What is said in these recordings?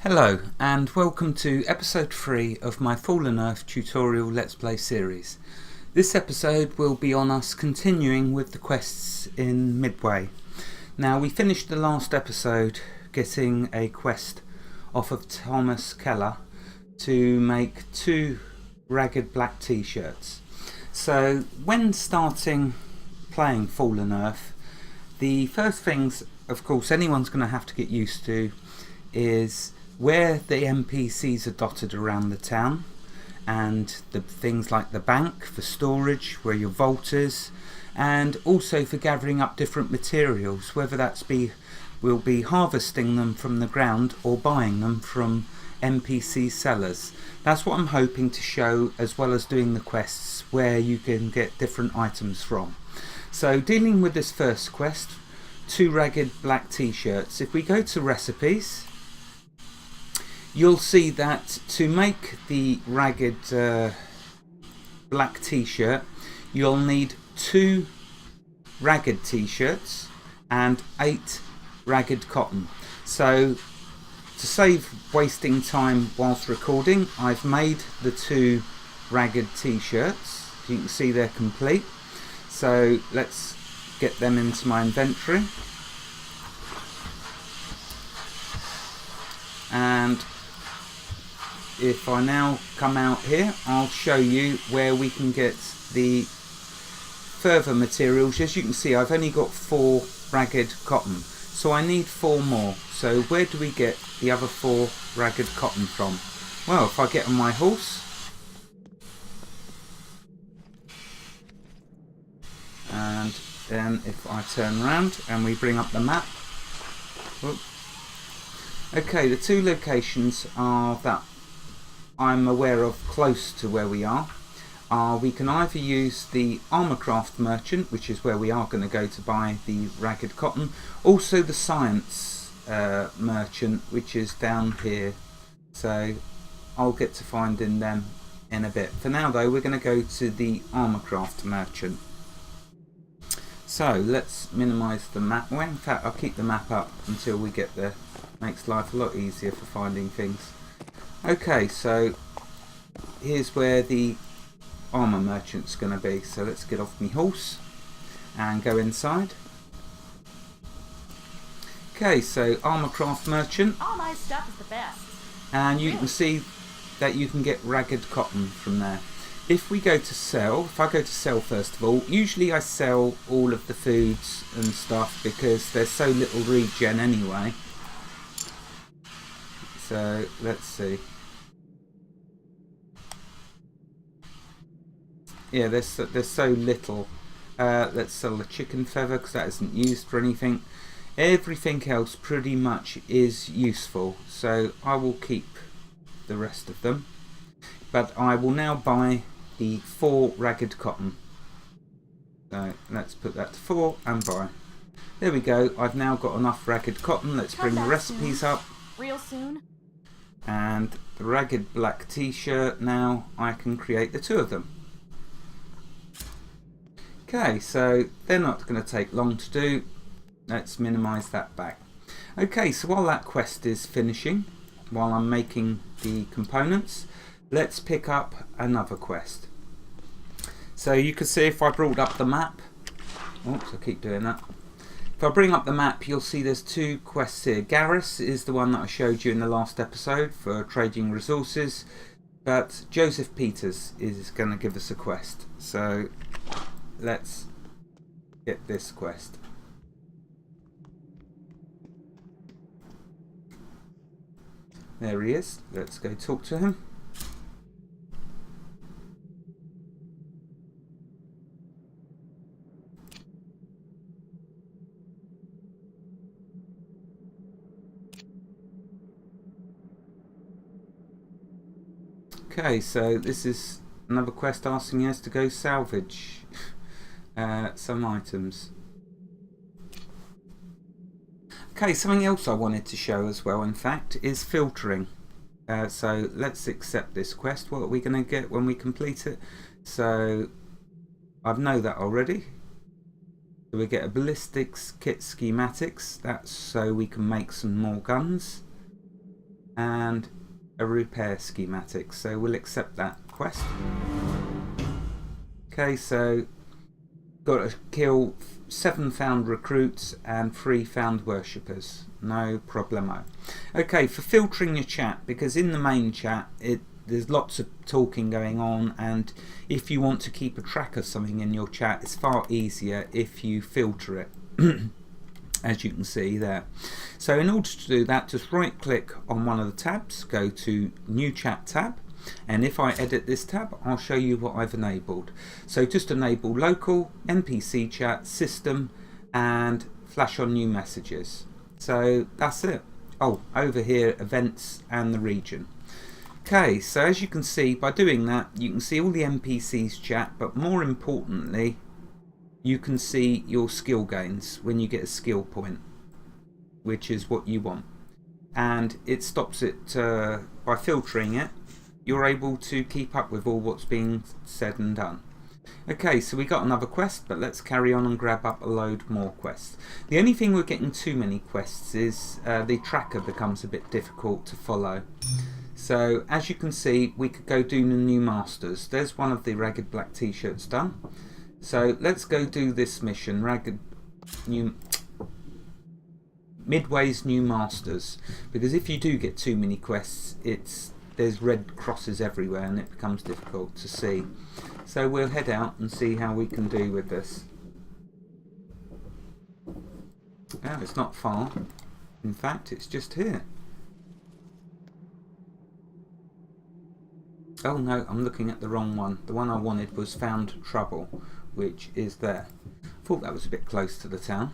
Hello and welcome to episode 3 of my Fallen Earth tutorial Let's Play series. This episode will be on us continuing with the quests in Midway. Now we finished the last episode getting a quest off of Thomas Keller to make 2 ragged black t-shirts. So when starting playing Fallen Earth, the first things of course anyone's going to have to get used to is where the NPCs are dotted around the town, and the things like the bank for storage, where your vault is, and also for gathering up different materials, whether we'll be harvesting them from the ground or buying them from NPC sellers. That's what I'm hoping to show, as well as doing the quests where you can get different items from. So dealing with this first quest, 2 ragged black t-shirts, if we go to recipes, you'll see that to make the ragged black t-shirt, you'll need 2 ragged t-shirts and 8 ragged cotton. So to save wasting time whilst recording, I've made the 2 ragged t-shirts. You can see they're complete. So let's get them into my inventory. And if I now come out here, I'll show you where we can get the further materials. As you can see, I've only got 4 ragged cotton, so I need 4 more. So where do we get the other 4 ragged cotton from? Well, if I get on my horse and then if I turn around and we bring up the map. Whoop. Okay, the 2 locations are that I'm aware of close to where we are. We can either use the Armorcraft merchant, which is where we are going to go to buy the ragged cotton, also the science merchant, which is down here. So I'll get to finding them in a bit. For now though, we're going to go to the Armorcraft merchant. So let's minimise the map. Well, in fact, I'll keep the map up until we get there. Makes life a lot easier for finding things. Okay, so here's where the armour merchant's going to be. So let's get off my horse and go inside. Okay, so Armorcraft merchant. All my stuff is the best. And you can see that you can get ragged cotton from there. If we go to sell, if I go to sell first of all, usually I sell all of the foods and stuff because there's so little regen anyway. So let's see. Yeah, there's so little. Let's sell the chicken feather because that isn't used for anything. Everything else pretty much is useful, so I will keep the rest of them. But I will now buy the 4 ragged cotton. So let's put that to 4 and buy. There we go. I've now got enough ragged cotton. Let's bring the recipes up. Real soon. And the ragged black t-shirt, now I can create the 2 of them. Okay, so they're not going to take long to do. Let's minimise that back. Okay, so while that quest is finishing, while I'm making the components, let's pick up another quest. So you can see if I brought up the map. Oops, I keep doing that. If I bring up the map, you'll see there's 2 quests here. Garrus is the one that I showed you in the last episode for trading resources, but Joseph Peters is going to give us a quest. So let's get this quest. There he is. Let's go talk to him. Okay, so this is another quest asking us to go salvage some items. Okay, something else I wanted to show as well, in fact, is filtering. So let's accept this quest. What are we going to get when we complete it? So I know that already. So we get a ballistics kit schematics. That's so we can make some more guns. and a repair schematic. So we'll accept that quest. Okay, so got to kill 7 found recruits and 3 found worshippers. No problemo. Okay, for filtering your chat, because in the main chat there's lots of talking going on, and if you want to keep a track of something in your chat, it's far easier if you filter it. As you can see there. So in order to do that, just right click on one of the tabs, go to New Chat tab, and if I edit this tab, I'll show you what I've enabled. So just enable local, NPC chat, system, and flash on new messages. So that's it. Oh, over here, events and the region. Okay, so as you can see, by doing that, you can see all the NPCs chat, but more importantly, you can see your skill gains when you get a skill point, which is what you want. And it stops it, by filtering it, you're able to keep up with all what's being said and done. Okay, so we got another quest, but let's carry on and grab up a load more quests. The only thing we're getting too many quests is the tracker becomes a bit difficult to follow. So as you can see, we could go do the new masters. There's one of the ragged black t-shirts done. So let's go do this mission, Midway's New Masters, because if you do get too many quests, there's red crosses everywhere and it becomes difficult to see. So we'll head out and see how we can do with this. Oh, it's not far. In fact, it's just here. Oh no, I'm looking at the wrong one. The one I wanted was Found Trouble, which is there. Thought that was a bit close to the town.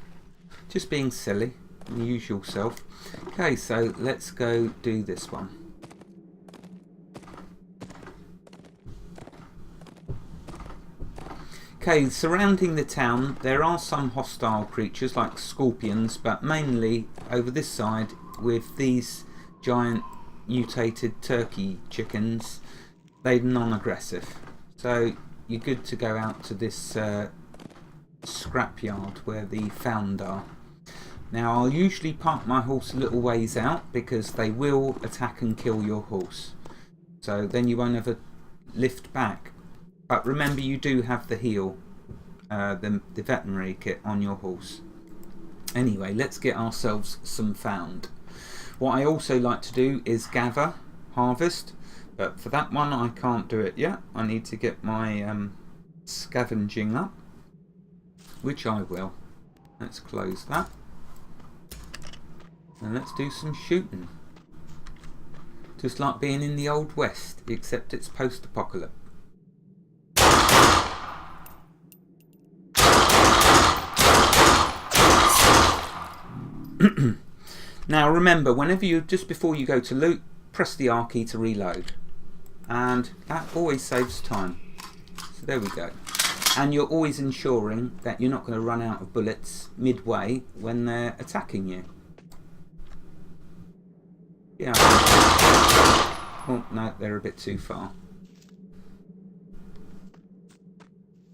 Just being silly, the usual self. Okay, so let's go do this one. Okay, surrounding the town there are some hostile creatures like scorpions, but mainly over this side with these giant mutated turkey chickens, they're non-aggressive. So you're good to go out to this scrapyard where the found are. Now I'll usually park my horse a little ways out because they will attack and kill your horse. So then you won't ever lift back. But remember, you do have the heal, the veterinary kit on your horse. Anyway, let's get ourselves some found. What I also like to do is gather, harvest. But for that one I can't do it yet. I need to get my scavenging up, which I will. Let's close that. And let's do some shooting. Just like being in the Old West, except it's post-apocalypse. Now remember, whenever just before you go to loot, press the R key to reload. And that always saves time. So there we go. And you're always ensuring that you're not going to run out of bullets midway when they're attacking you. Yeah. Oh no, they're a bit too far.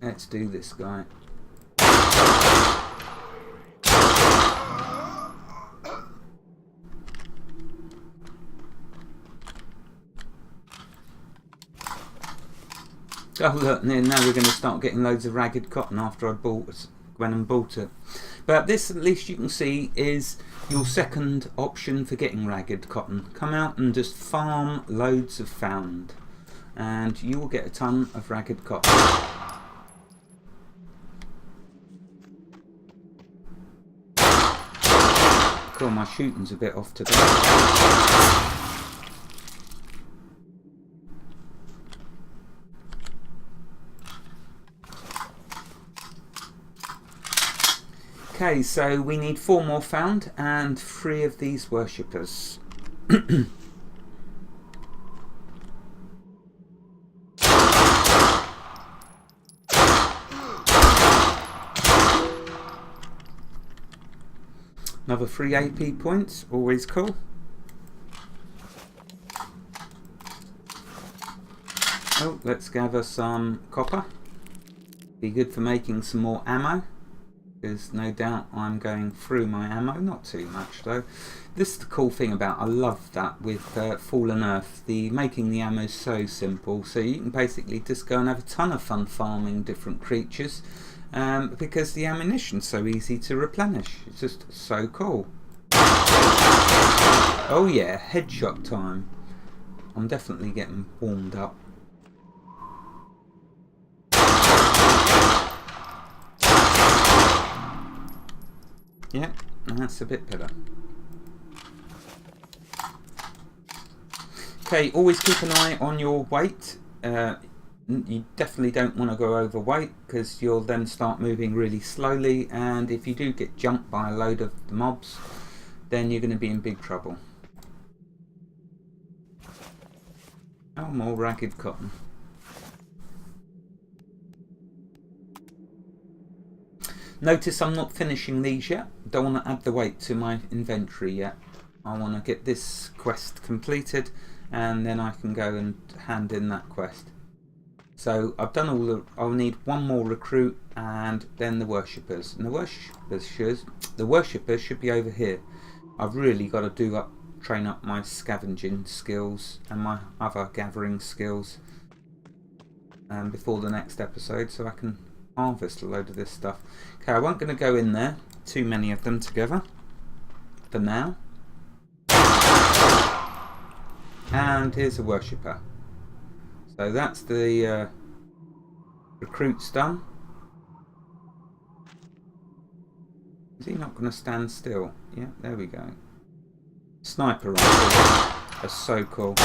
Let's do this guy. Oh look, now we're going to start getting loads of ragged cotton after I went and bought it. But this, at least you can see, is your second option for getting ragged cotton. Come out and just farm loads of found, and you will get a ton of ragged cotton. Cool, my shooting's a bit off today. Okay, so we need 4 more found and 3 of these worshippers. Another 3 AP points, always cool. Oh, let's gather some copper. Be good for making some more ammo, because no doubt I'm going through my ammo. Not too much though. This is the cool thing about, I love that with Fallen Earth, making the ammo is so simple, so you can basically just go and have a ton of fun farming different creatures, because the ammunition's so easy to replenish. It's just so cool. Oh yeah, headshot time. I'm definitely getting warmed up. Yeah, that's a bit better. Okay, always keep an eye on your weight. You definitely don't want to go overweight, because you'll then start moving really slowly, and if you do get jumped by a load of the mobs, then you're going to be in big trouble. Oh, more ragged cotton. Notice I'm not finishing these yet. Don't want to add the weight to my inventory yet. I want to get this quest completed, and then I can go and hand in that quest. So I've done all I'll need one more recruit, and then the worshippers. And the worshippers should be over here. I've really got to train up my scavenging skills and my other gathering skills before the next episode, so I can harvest a load of this stuff. Okay, I won't going to go in there, too many of them together for now. And here's a worshipper. So that's the recruits done. Is he not going to stand still? Yeah, there we go. Sniper rifles are so cool.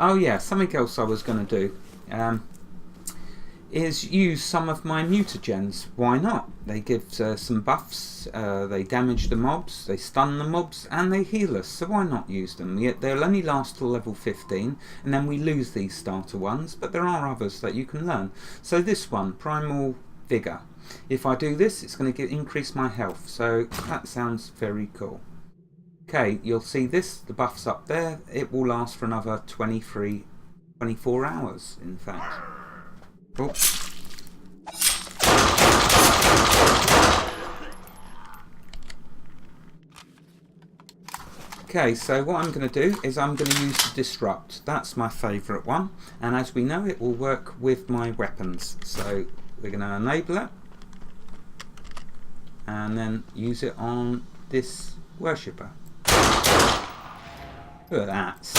Oh yeah, something else I was going to do is use some of my mutagens. Why not? They give some buffs, they damage the mobs, they stun the mobs, and they heal us, so why not use them? Yet they'll only last till level 15, and then we lose these starter ones, but there are others that you can learn. So this one, Primal Vigor. If I do this, it's going to increase my health, so that sounds very cool. Okay, you'll see this, the buff's up there. It will last for another 24 hours, in fact. Oh. Okay, so what I'm going to do is I'm going to use the Disrupt. That's my favourite one, and as we know, it will work with my weapons. So we're going to enable it, and then use it on this worshipper. Look at that.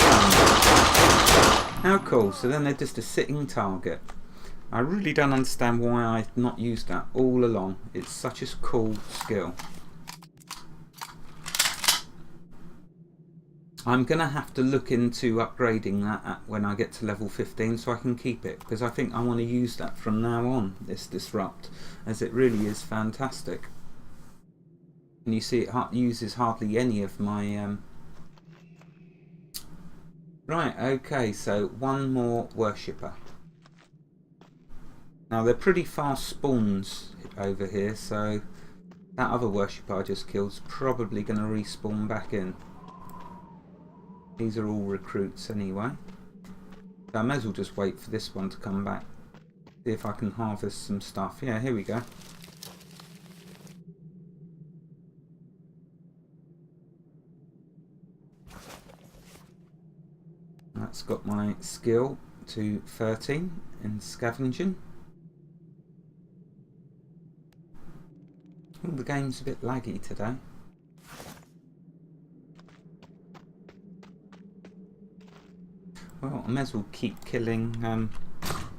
How cool. So then they're just a sitting target. I really don't understand why I've not used that all along. It's such a cool skill. I'm going to have to look into upgrading that when I get to level 15 so I can keep it, because I think I want to use that from now on, this Disrupt, as it really is fantastic. And you see it uses hardly any of my... Right, okay, so one more worshipper. Now they're pretty fast spawns over here, so that other worshipper I just killed is probably going to respawn back in. These are all recruits anyway. So I may as well just wait for this one to come back. See if I can harvest some stuff. Yeah, here we go. That's got my skill to 13 in scavenging. Oh, the game's a bit laggy today. Well, I may as well keep killing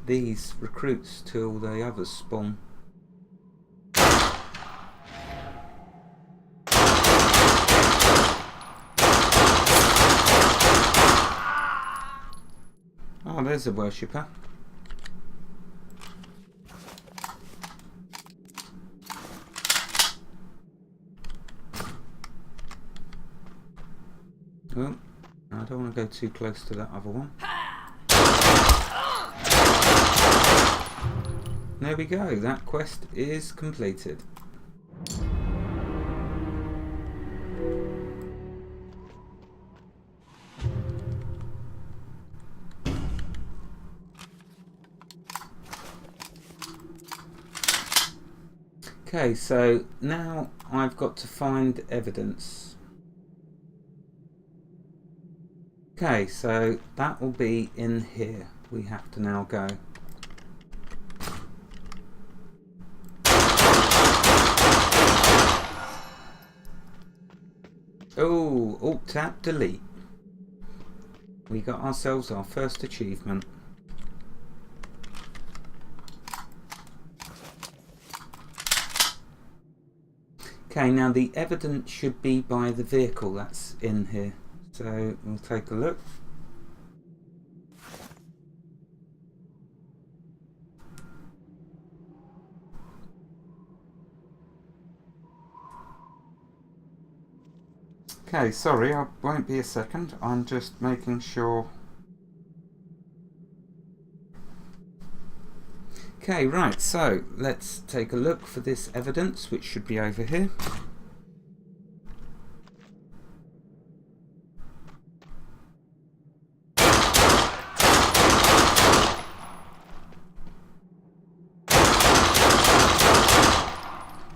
these recruits till the others spawn. Oh, there's a worshipper. Oh, I don't want to go too close to that other one. There we go, that quest is completed. Okay, so now I've got to find evidence. Okay, so that will be in here. We have to now go. Oh, Alt Tab Delete. We got ourselves our first achievement. Okay, now the evidence should be by the vehicle that's in here. So we'll take a look. Okay, sorry, I won't be a second. I'm just making sure. Okay, right, so let's take a look for this evidence, which should be over here.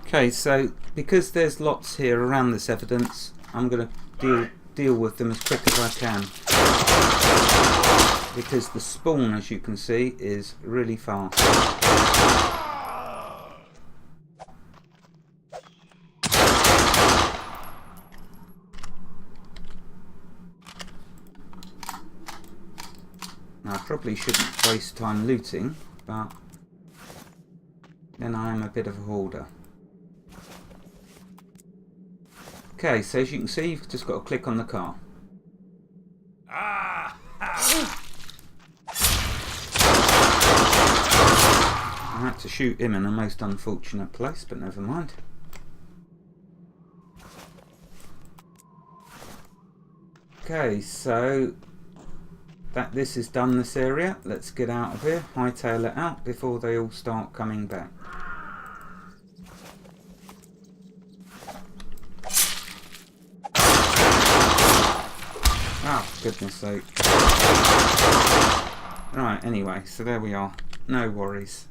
Okay, so because there's lots here around this evidence, I'm going to deal with them as quick as I can. Because the spawn, as you can see, is really fast. Now, I probably shouldn't waste time looting, but then I am a bit of a hoarder. Okay, so as you can see, you've just got to click on the car. I had to shoot him in a most unfortunate place, but never mind. Okay, so that this is done, this area. Let's get out of here, hightail it out before they all start coming back. Oh, goodness sake. Right, anyway, so there we are. No worries.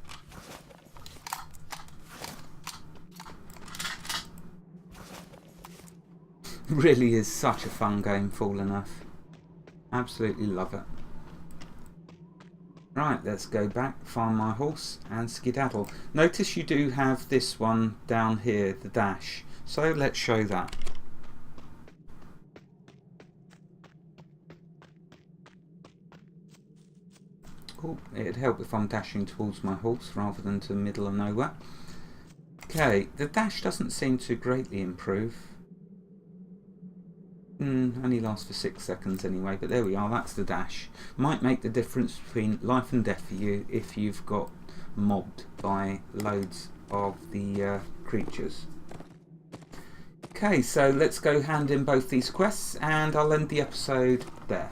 Really is such a fun game, Fallen Earth. Absolutely love it. Right, let's go back, find my horse and skedaddle. Notice you do have this one down here, the dash. So let's show that. Oh, it'd help if I'm dashing towards my horse rather than to the middle of nowhere. Okay, the dash doesn't seem to greatly improve. Only lasts for 6 seconds anyway, but there we are, that's the dash. Might make the difference between life and death for you if you've got mobbed by loads of the creatures. Okay, so let's go hand in both these quests and I'll end the episode there.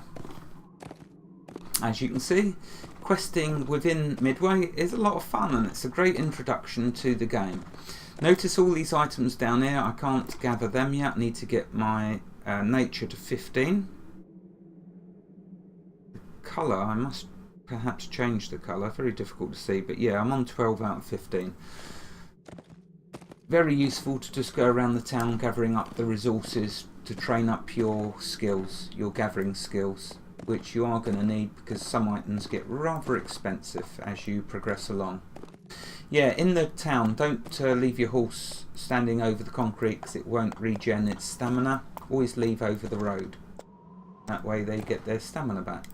As you can see, questing within Midway is a lot of fun and it's a great introduction to the game. Notice all these items down here, I can't gather them yet, I need to get my nature to 15. The colour, I must perhaps change the colour, very difficult to see, but yeah, I'm on 12 out of 15. Very useful to just go around the town gathering up the resources to train up your skills, your gathering skills, which you are going to need because some items get rather expensive as you progress along. Yeah, in the town, don't leave your horse standing over the concrete because it won't regen its stamina. Always leave over the road. That way they get their stamina back.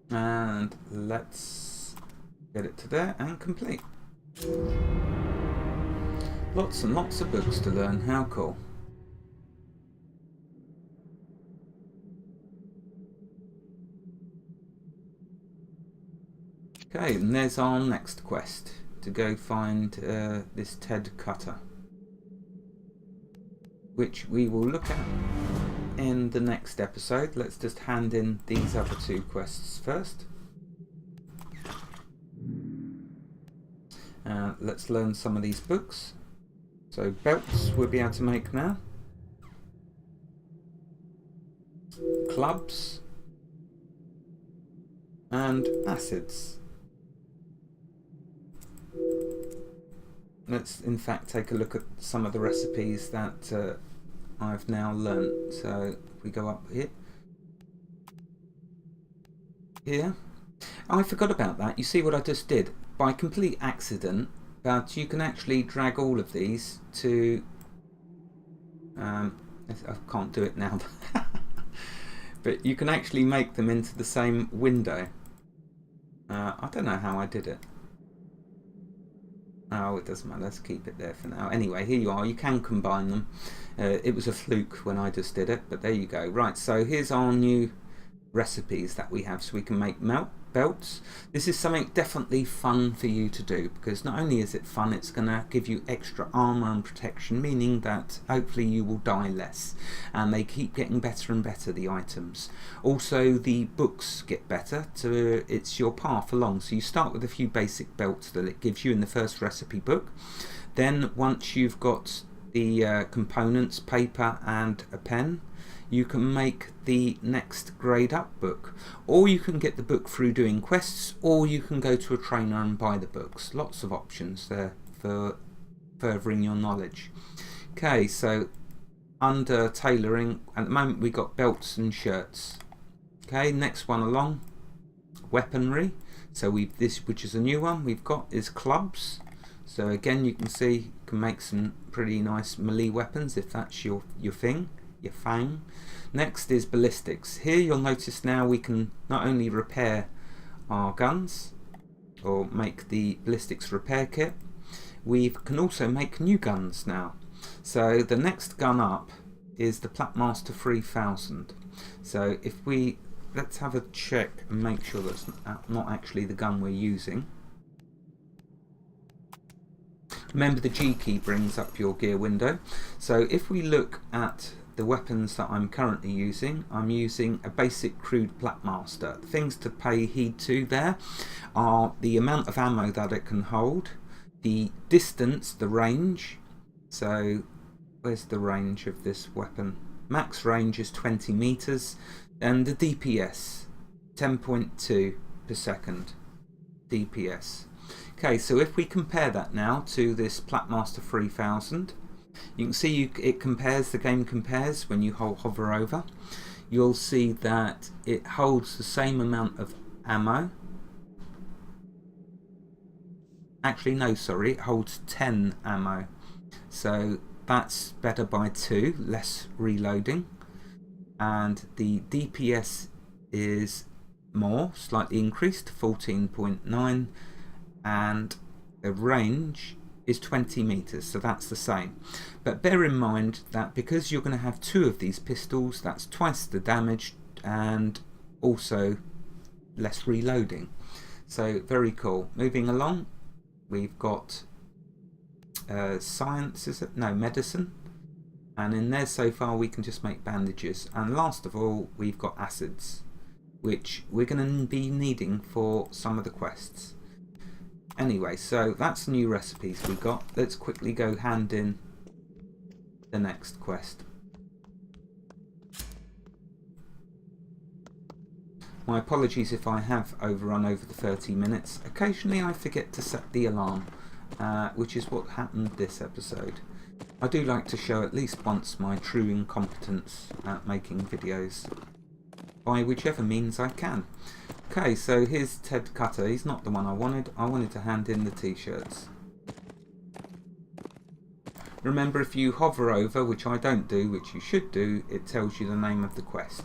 And let's get it to there and complete. Lots and lots of books to learn, how cool. Okay, and there's our next quest, to go find this Ted Cutter, which we will look at in the next episode. Let's just hand in these other two quests first. Let's learn some of these books. So belts we'll be able to make now. Clubs. And acids. Let's in fact take a look at some of the recipes that I've now learnt. So if we go up here, I forgot about that. You see what I just did? By complete accident, but you can actually drag all of these to... I can't do it now. But you can actually make them into the same window. I don't know how I did it. Oh, it doesn't matter. Let's keep it there for now. Anyway, here you are. You can combine them. It was a fluke when I just did it, but there you go. Right, so here's our new recipes that we have, so we can make belts. This is something definitely fun for you to do, because not only is it fun, it's going to give you extra armor and protection, meaning that hopefully you will die less, and they keep getting better and better, the items. Also, the books get better. It's your path along, so you start with a few basic belts that it gives you in the first recipe book. Then once you've got the components, paper and a pen, you can make the next grade up book, or you can get the book through doing quests, or you can go to a trainer and buy the books. Lots of options there for furthering your knowledge. Okay, so under tailoring, at the moment we got belts and shirts. Okay, next one along, weaponry. So this, which is a new one we've got, is clubs. So again, you can see you can make some pretty nice melee weapons if that's your thing. Your fang. Next is ballistics. Here you'll notice now we can not only repair our guns or make the ballistics repair kit, we can also make new guns now. So the next gun up is the Platmaster 3000. So if let's have a check and make sure that's not actually the gun we're using. Remember, the G key brings up your gear window. So if we look at the weapons that I'm currently using, I'm using a basic crude Platmaster. Things to pay heed to there are the amount of ammo that it can hold, the distance, the range. So where's the range of this weapon? Max range is 20 meters, and the DPS 10.2 per second DPS. Okay, so if we compare that now to this Platmaster 3000, you can see the game compares when you hover over. You'll see that it holds the same amount of ammo. Actually, no, sorry, it holds 10 ammo. So that's better by 2, less reloading. And the DPS is more, slightly increased, 14.9, and the range is 20 meters, so that's the same. But bear in mind that because you're going to have 2 of these pistols, that's twice the damage and also less reloading. So very cool. Moving along, we've got science, is it? No, medicine. And in there so far we can just make bandages. And last of all, we've got acids, which we're going to be needing for some of the quests. Anyway, so that's new recipes we got. Let's quickly go hand in the next quest. My apologies if I have overrun over the 30 minutes. Occasionally I forget to set the alarm, which is what happened this episode. I do like to show at least once my true incompetence at making videos, by whichever means I can. Okay, so here's Ted Cutter. He's not the one I wanted. I wanted to hand in the t-shirts. Remember, if you hover over, which I don't do, which you should do, it tells you the name of the quest.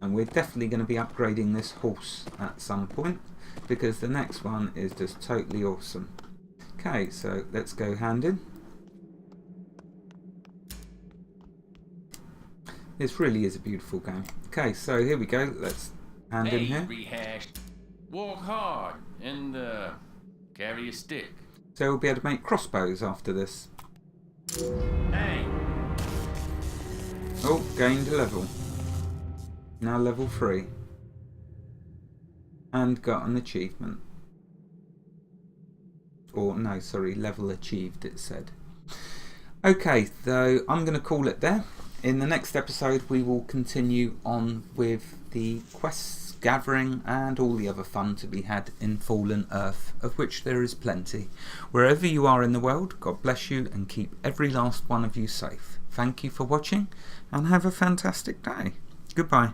And we're definitely going to be upgrading this horse at some point, because the next one is just totally awesome. Okay, so let's go hand in. This really is a beautiful game. Okay, so here we go. Let's hand in here. Rehash. Walk hard and carry a stick. So we'll be able to make crossbows after this. Hey. Oh, gained a level. Now level 3. and got an achievement. Or no, sorry, level achieved it said. Okay, so I'm going to call it there. In the next episode we will continue on with the quests, gathering and all the other fun to be had in Fallen Earth, of which there is plenty. Wherever you are in the world, God bless you and keep every last one of you safe. Thank you for watching and have a fantastic day. Goodbye.